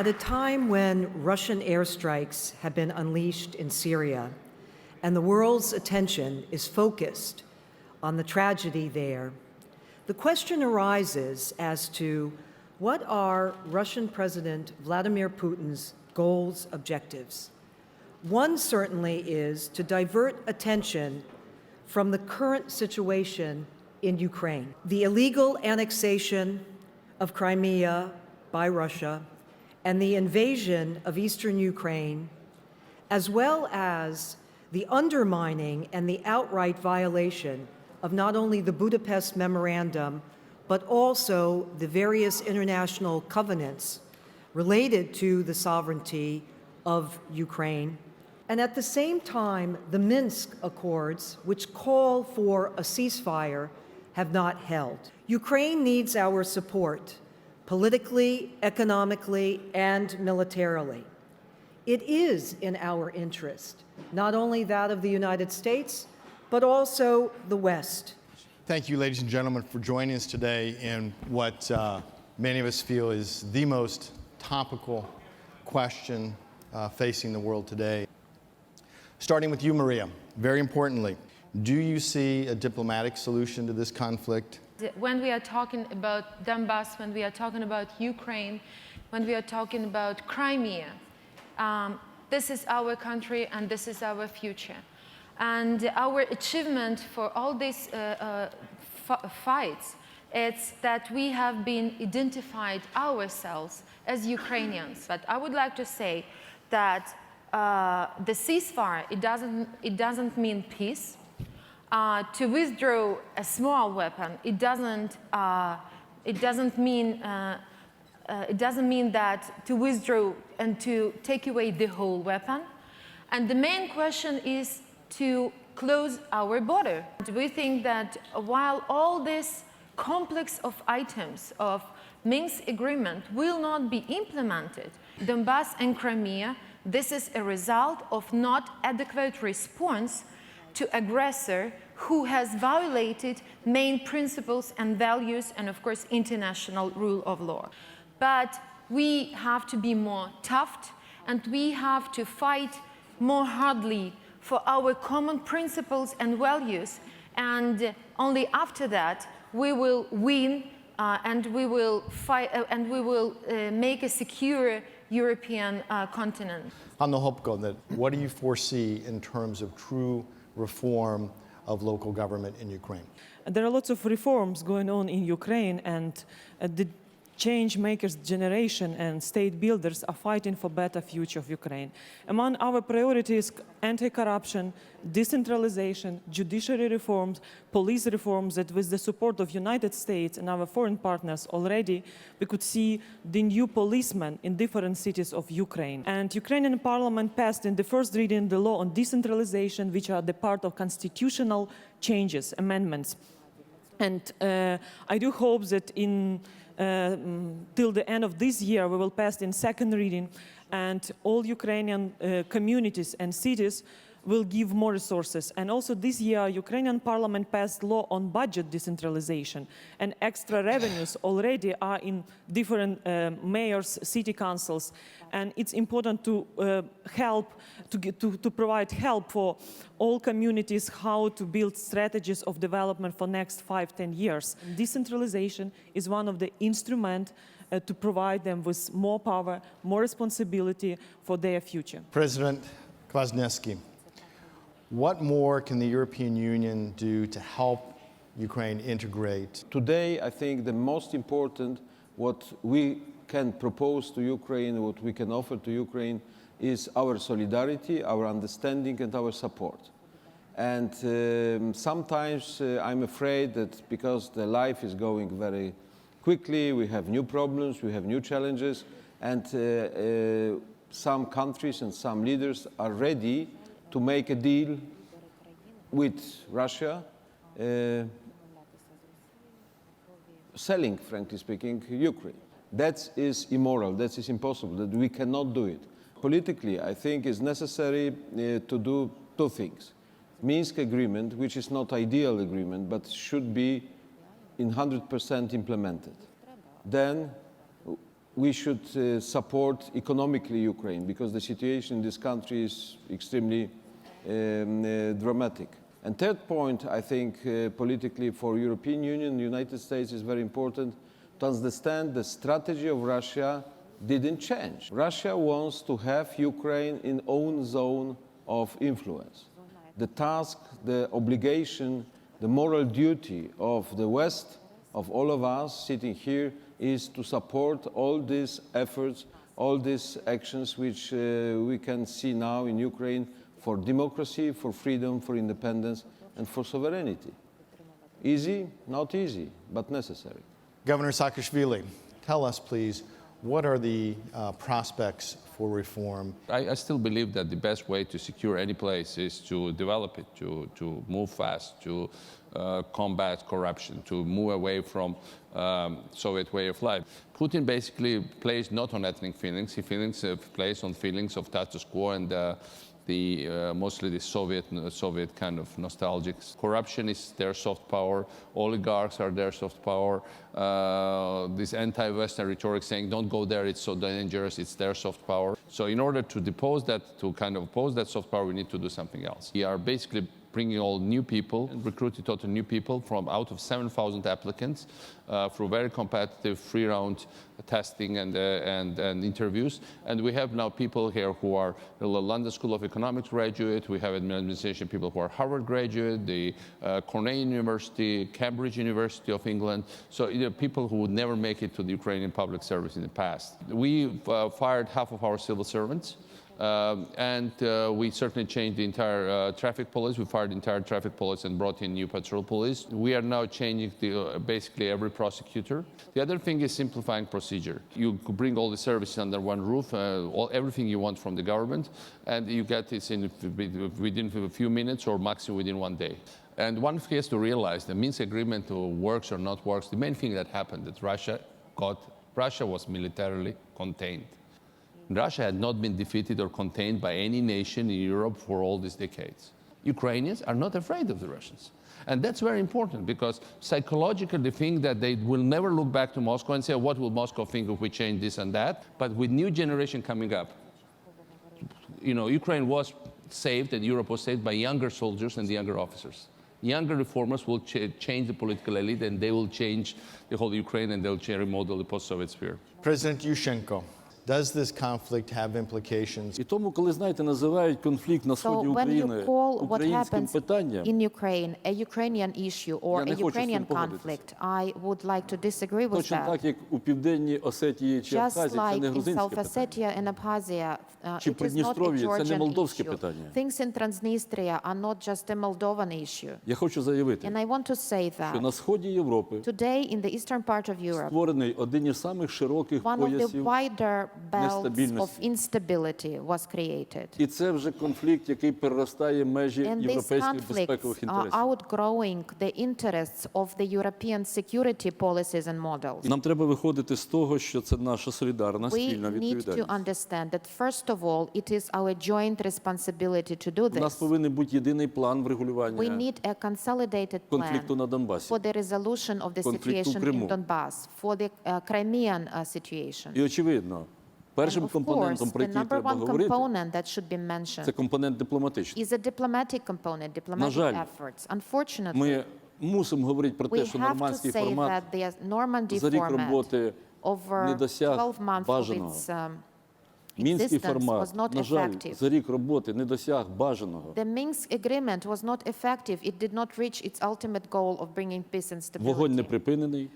At a time when Russian airstrikes have been unleashed in Syria and the world's attention is focused on the tragedy there, the question arises as to what are Russian President Vladimir Putin's goals, objectives? One certainly is to divert attention from the current situation in Ukraine. The illegal annexation of Crimea by Russia and the invasion of eastern Ukraine, as well as the undermining and the outright violation of not only the Budapest Memorandum, but also the various international covenants related to the sovereignty of Ukraine. And at the same time, the Minsk Accords, which call for a ceasefire, have not held. Ukraine needs our support, politically, economically, and militarily. It is in our interest, not only that of the United States, but also the West. Thank you, ladies and gentlemen, for joining us today in what many of us feel is the most topical question facing the world today. Starting with you, Mariia, very importantly, do you see a diplomatic solution to this conflict? When we are talking about Donbass, when we are talking about Ukraine, when we are talking about Crimea, this is our country and this is our future. And our achievement for all these fights is that we have been identified ourselves as Ukrainians. But I would like to say that the ceasefire, it doesn't mean peace. To withdraw a small weapon, it doesn't mean that to withdraw and to take away the whole weapon. And the main question is to close our border. We think that while all this complex of items of Minsk agreement will not be implemented, Donbass and Crimea, this is a result of not adequate response to aggressor who has violated main principles and values and, of course, international rule of law. But we have to be more tough and we have to fight more hardly for our common principles and values. And only after that, we will win and we will fight and we will make a secure European continent. Hanna Hopko, what do you foresee in terms of true reform of local government in Ukraine? There are lots of reforms going on in Ukraine, and the change makers generation and state builders are fighting for better future of Ukraine. Among our priorities, anti-corruption, decentralization, judiciary reforms, police reforms, that with the support of United States and our foreign partners already, we could see the new policemen in different cities of Ukraine. And Ukrainian parliament passed in the first reading the law on decentralization, which are the part of constitutional changes, amendments. And I do hope that till the end of this year, we will pass in second reading, and all Ukrainian communities and cities will give more resources. And also this year, Ukrainian parliament passed law on budget decentralization, and extra revenues already are in different mayors, city councils. And it's important to to provide help for all communities how to build strategies of development for next 5-10 years. Decentralization is one of the instruments to provide them with more power, more responsibility for their future. President Kwaśniewski, what more can the European Union do to help Ukraine integrate? Today, I think the most important, what we can propose to Ukraine, what we can offer to Ukraine, is our solidarity, our understanding, and our support. And sometimes I'm afraid that because the life is going very quickly, we have new problems, we have new challenges, and some countries and some leaders are ready to make a deal with Russia, selling, frankly speaking, Ukraine. That is immoral, that is impossible, that we cannot do it. Politically, I think it's necessary to do two things. Minsk agreement, which is not ideal agreement, but should be in 100% implemented. Then we should support economically Ukraine, because the situation in this country is extremely dramatic. And third point, I think politically for European Union, the United States is very important to understand the strategy of Russia didn't change. Russia wants to have Ukraine in own zone of influence. The task, the obligation, the moral duty of the West, of all of us sitting here, is to support all these efforts, all these actions which we can see now in Ukraine for democracy, for freedom, for independence, and for sovereignty. Easy? Not easy, but necessary. Governor Saakashvili, tell us, please, what are the prospects for reform? I still believe that the best way to secure any place is to develop it, to move fast, to combat corruption, to move away from Soviet way of life. Putin basically plays not on ethnic feelings, he plays on feelings of status quo and mostly the Soviet kind of nostalgic. Corruption is their soft power, oligarchs are their soft power, this anti-Western rhetoric saying don't go there, it's so dangerous, it's their soft power. So in order to depose that, to kind of oppose that soft power, we need to do something else. We are basically bringing all new people, recruited total new people from out of 7,000 applicants through very competitive free-round testing and interviews. And we have now people here who are the London School of Economics graduate, we have administration people who are Harvard graduate, the Cornell University, Cambridge University of England. So people who would never make it to the Ukrainian public service in the past. We fired half of our civil servants. We certainly changed the entire traffic police. We fired the entire traffic police and brought in new patrol police. We are now changing basically every prosecutor. The other thing is simplifying procedure. You could bring all the services under one roof, everything you want from the government, and you get this within a few minutes or maximum within one day. And one has to realize the Minsk agreement works or not works. The main thing that happened that Russia was militarily contained. Russia had not been defeated or contained by any nation in Europe for all these decades. Ukrainians are not afraid of the Russians. And that's very important because psychologically they think that they will never look back to Moscow and say, what will Moscow think if we change this and that? But with new generation coming up, Ukraine was saved and Europe was saved by younger soldiers and the younger officers. Younger reformers will change the political elite and they will change the whole Ukraine and they'll remodel the post-Soviet sphere. President Yushchenko, does this conflict have implications? І тому, коли, знаєте, називають конфлікт на сході України українським питанням, in Ukraine a Ukrainian issue or a Ukrainian conflict, I would like to disagree with точно that. так, як у Південній Осетії чи Just Абхазії, це like не in грузинське South питання. Ossetia and Abkhazia, Чи it is not a Придністров'ї, це не Georgian молдовське issue. питання. Things in Transnistria are not just a Moldovan issue. Я хочу заявити, And I want to say що that на сході Європи today in the eastern part of Europe, створений один із самих широких one of the поясів wider belts of нестабільності. instability was created. І це вже конфлікт, який переростає межі And these європейських conflicts безпекових are інтересів. outgrowing the interests of the European security policies and models. Нам треба виходити з того, що це наша солідарна We спільна need to відповідальність. understand that, first of all, it is our joint responsibility to do У нас this. повинен бути єдиний план We врегулювання need a consolidated конфлікту plan на Донбасі. for the resolution of the Конфлікту в situation in Криму. Donbass, for the Crimean situation. І очевидно, першим And of course, компонентом, про the який number треба one говорити, component that should be це mentioned компонент дипломатичний. is a diplomatic component, diplomatic жаль, efforts. Unfortunately, Ми мусимо говорити про we те, що have to нормандський say формат that the Normandy за рік format роботи не over досяг 12 months of бажаного. its Мінський existence was формат, not на жаль, effective. за рік роботи не досяг бажаного. The Minsk agreement was not effective. It did not reach its ultimate goal of bringing peace and Вогонь не stability. припинений,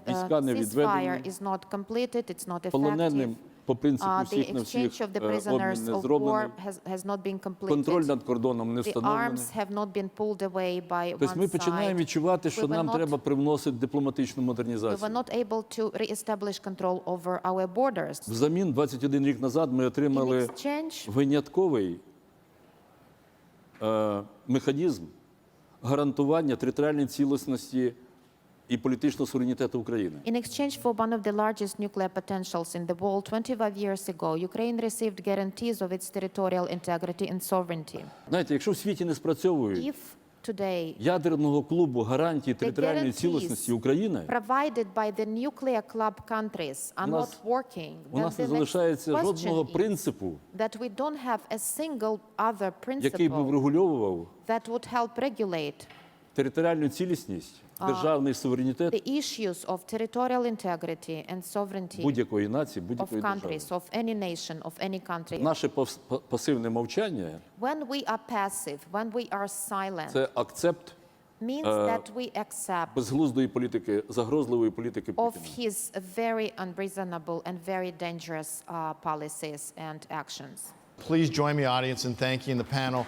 Війська не відведені. Ceasefire is not completed. It's not effective. полоненим по принципу The всіх на всіх exchange of the обмін prisoners не of war зроблений, has not been контроль completed. над кордоном не The встановлений. arms have not been pulled away by Тобто ми one починаємо side. відчувати, що We were нам not- треба привносити дипломатичну We were модернізацію. not able to re-establish control over our borders. Взамін 21 рік назад ми In отримали exchange, винятковий механізм гарантування територіальної цілісності і політичного суверенітету України. in exchange for one of the largest nuclear potentials in the world 25 years ago, Ukraine received guarantees of its territorial integrity and sovereignty. Знаєте, якщо в світі не спрацьовують If today, ядерного клубу гарантій територіальної цілісності України, provided by the nuclear club countries are not working, у нас не then the next залишається жодного question is принципу, that we don't have a single other який би principle врегульовував that would help regulate територіальну цілісність, державний суверенітет the issues of territorial integrity and sovereignty будь-якої нації, of будь-якої держави. countries, of any nation, of any country. Наше пасивне мовчання When we are passive, when we are silent, – це акцепт means that we accept безглуздої політики, загрозливої політики of Путіна. his very unreasonable and very dangerous policies and actions. Please join me, audience, in thanking the panel.